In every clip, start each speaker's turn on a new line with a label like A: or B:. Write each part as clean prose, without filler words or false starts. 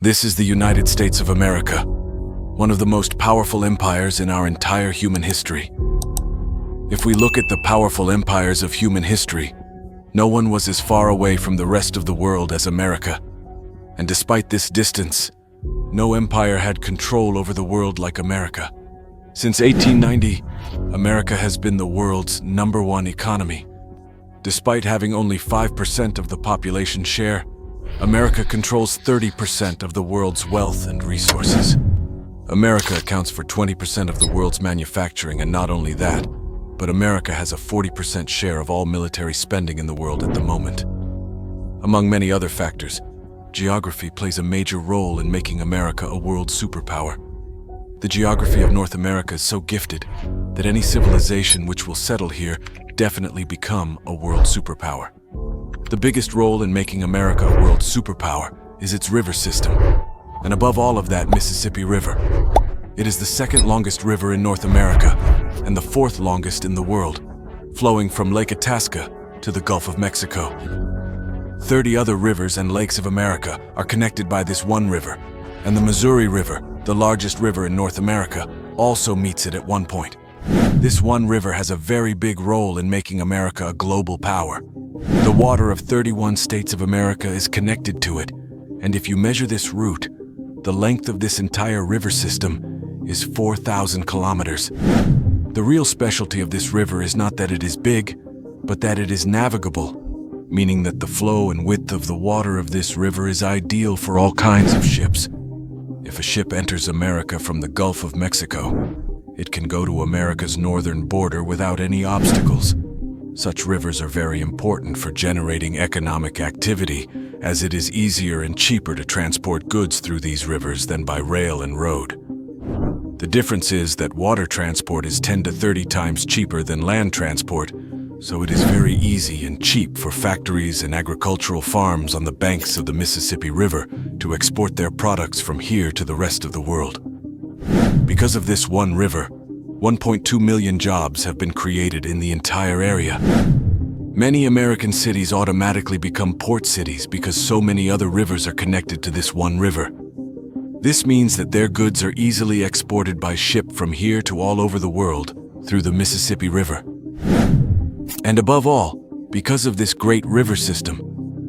A: This is the United States of America, one of the most powerful empires in our entire human history. If we look at the powerful empires of human history, no one was as far away from the rest of the world as America. And despite this distance, no empire had control over the world like America. Since 1890, America has been the world's #1 economy. Despite having only 5% of the population share, America controls 30% of the world's wealth and resources. America accounts for 20% of the world's manufacturing, and not only that, but America has a 40% share of all military spending in the world at the moment. Among many other factors, geography plays a major role in making America a world superpower. The geography of North America is so gifted that any civilization which will settle here definitely become a world superpower. The biggest role in making America a world superpower is its river system, and above all of that, Mississippi River. It is the second longest river in North America and the fourth longest in the world, flowing from Lake Itasca to the Gulf of Mexico. 30 other rivers and lakes of America are connected by this one river, and the Missouri River, the largest river in North America, also meets it at one point. This one river has a very big role in making America a global power. The water of 31 states of America is connected to it, and if you measure this route, the length of this entire river system is 4,000 kilometers. The real specialty of this river is not that it is big, but that it is navigable, meaning that the flow and width of the water of this river is ideal for all kinds of ships. If a ship enters America from the Gulf of Mexico, it can go to America's northern border without any obstacles. Such rivers are very important for generating economic activity, as it is easier and cheaper to transport goods through these rivers than by rail and road. The difference is that water transport is 10 to 30 times cheaper than land transport, so it is very easy and cheap for factories and agricultural farms on the banks of the Mississippi River to export their products from here to the rest of the world. Because of this one river, 1.2 million jobs have been created in the entire area. Many American cities automatically become port cities because so many other rivers are connected to this one river. This means that their goods are easily exported by ship from here to all over the world through the Mississippi River. And above all, because of this great river system,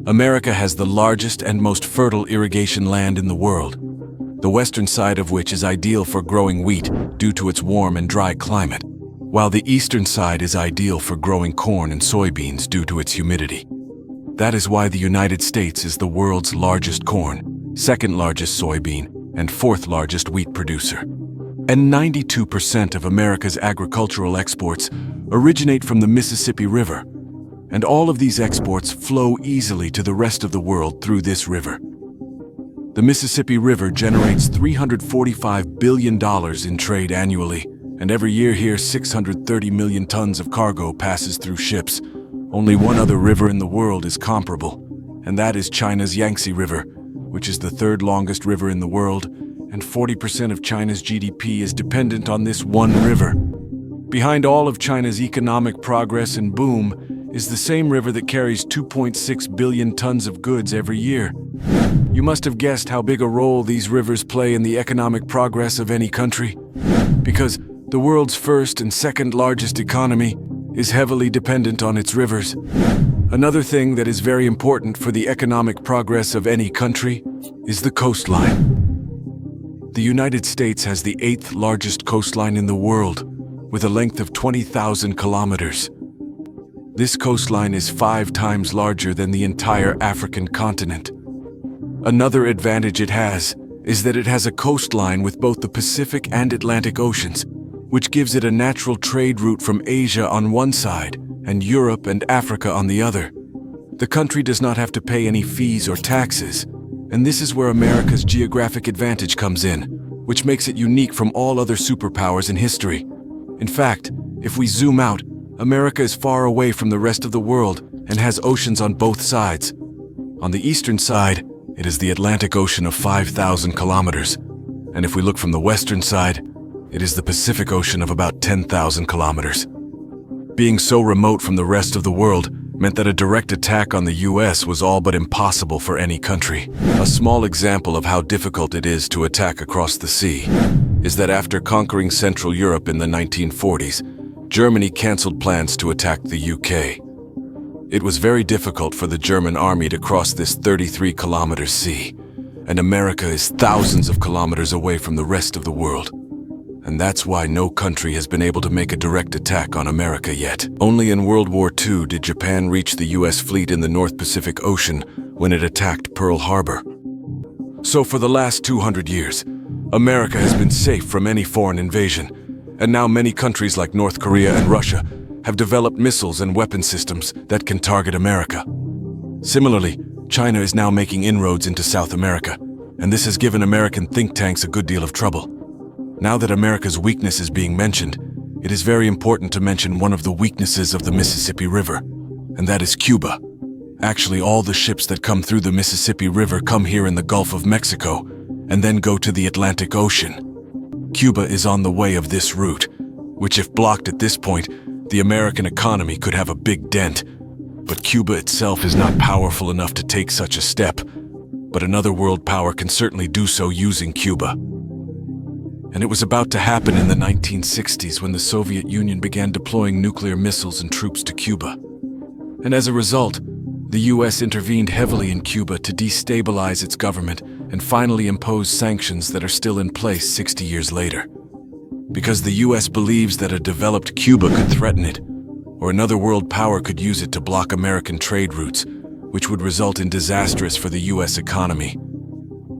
A: America has the largest and most fertile irrigation land in the world, the western side of which is ideal for growing wheat due to its warm and dry climate, while the eastern side is ideal for growing corn and soybeans due to its humidity. That is why the United States is the world's largest corn, second largest soybean, and fourth largest wheat producer. And 92% of America's agricultural exports originate from the Mississippi River, and all of these exports flow easily to the rest of the world through this river. The Mississippi River generates $345 billion in trade annually, and every year here 630 million tons of cargo passes through ships. Only one other river in the world is comparable, and that is China's Yangtze River, which is the third longest river in the world, and 40% of China's GDP is dependent on this one river. Behind all of China's economic progress and boom is the same river that carries 2.6 billion tons of goods every year. You must have guessed how big a role these rivers play in the economic progress of any country, because the world's first and second largest economy is heavily dependent on its rivers. Another thing that is very important for the economic progress of any country is the coastline. The United States has the 8th largest coastline in the world, with a length of 20,000 kilometers. This coastline is 5 times larger than the entire African continent. Another advantage it has is that it has a coastline with both the Pacific and Atlantic Oceans, which gives it a natural trade route from Asia on one side and Europe and Africa on the other. The country does not have to pay any fees or taxes, and this is where America's geographic advantage comes in, which makes it unique from all other superpowers in history. In fact, if we zoom out, America is far away from the rest of the world and has oceans on both sides. On the eastern side, it is the Atlantic Ocean of 5,000 kilometers, and if we look from the western side, it is the Pacific Ocean of about 10,000 kilometers. Being so remote from the rest of the world, meant that a direct attack on the US was all but impossible for any country. A small example of how difficult it is to attack across the sea is that after conquering Central Europe in the 1940s, Germany canceled plans to attack the UK. It was very difficult for the German army to cross this 33-kilometer sea, and America is thousands of kilometers away from the rest of the world. And that's why no country has been able to make a direct attack on America yet. Only in World War II did Japan reach the US fleet in the North Pacific Ocean when it attacked Pearl Harbor. So for the last 200 years, America has been safe from any foreign invasion, and now many countries like North Korea and Russia have developed missiles and weapon systems that can target America. Similarly, China is now making inroads into South America, and this has given American think tanks a good deal of trouble. Now that America's weakness is being mentioned, it is very important to mention one of the weaknesses of the Mississippi River, and that is Cuba. Actually, all the ships that come through the Mississippi River come here in the Gulf of Mexico and then go to the Atlantic Ocean. Cuba is on the way of this route, which if blocked at this point, the American economy could have a big dent. But Cuba itself is not powerful enough to take such a step, but another world power can certainly do so using Cuba. And it was about to happen in the 1960s when the Soviet Union began deploying nuclear missiles and troops to Cuba. And as a result, the US intervened heavily in Cuba to destabilize its government and finally impose sanctions that are still in place 60 years later. Because the US believes that a developed Cuba could threaten it, or another world power could use it to block American trade routes, which would result in disastrous for the US economy.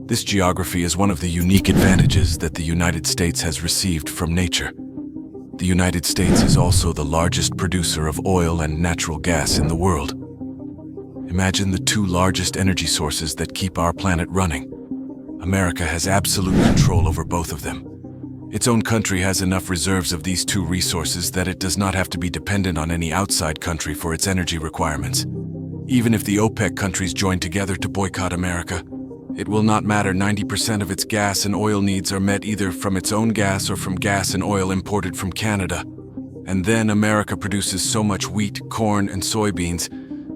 A: This geography is one of the unique advantages that the United States has received from nature. The United States is also the largest producer of oil and natural gas in the world. Imagine the two largest energy sources that keep our planet running. America has absolute control over both of them. Its own country has enough reserves of these two resources that it does not have to be dependent on any outside country for its energy requirements. Even if the OPEC countries join together to boycott America, it will not matter. 90% of its gas and oil needs are met either from its own gas or from gas and oil imported from Canada. And then America produces so much wheat, corn, and soybeans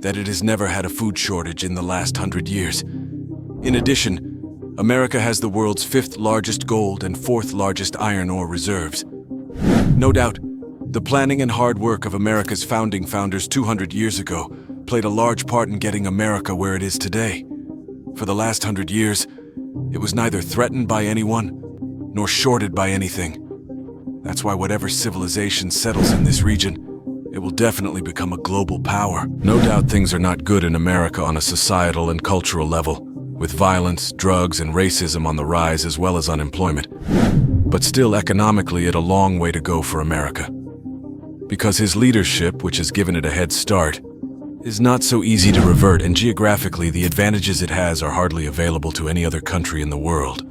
A: that it has never had a food shortage in the last 100 years. In addition, America has the world's 5th largest gold and 4th largest iron ore reserves. No doubt, the planning and hard work of America's founding founders 200 years ago played a large part in getting America where it is today. For the last 100 years, it was neither threatened by anyone nor shorted by anything. That's why whatever civilization settles in this region, it will definitely become a global power. No doubt things are not good in America on a societal and cultural level, with violence, drugs, and racism on the rise as well as unemployment. But still, economically, it's a long way to go for America. Because his leadership, which has given it a head start, is not so easy to revert, and geographically the advantages it has are hardly available to any other country in the world.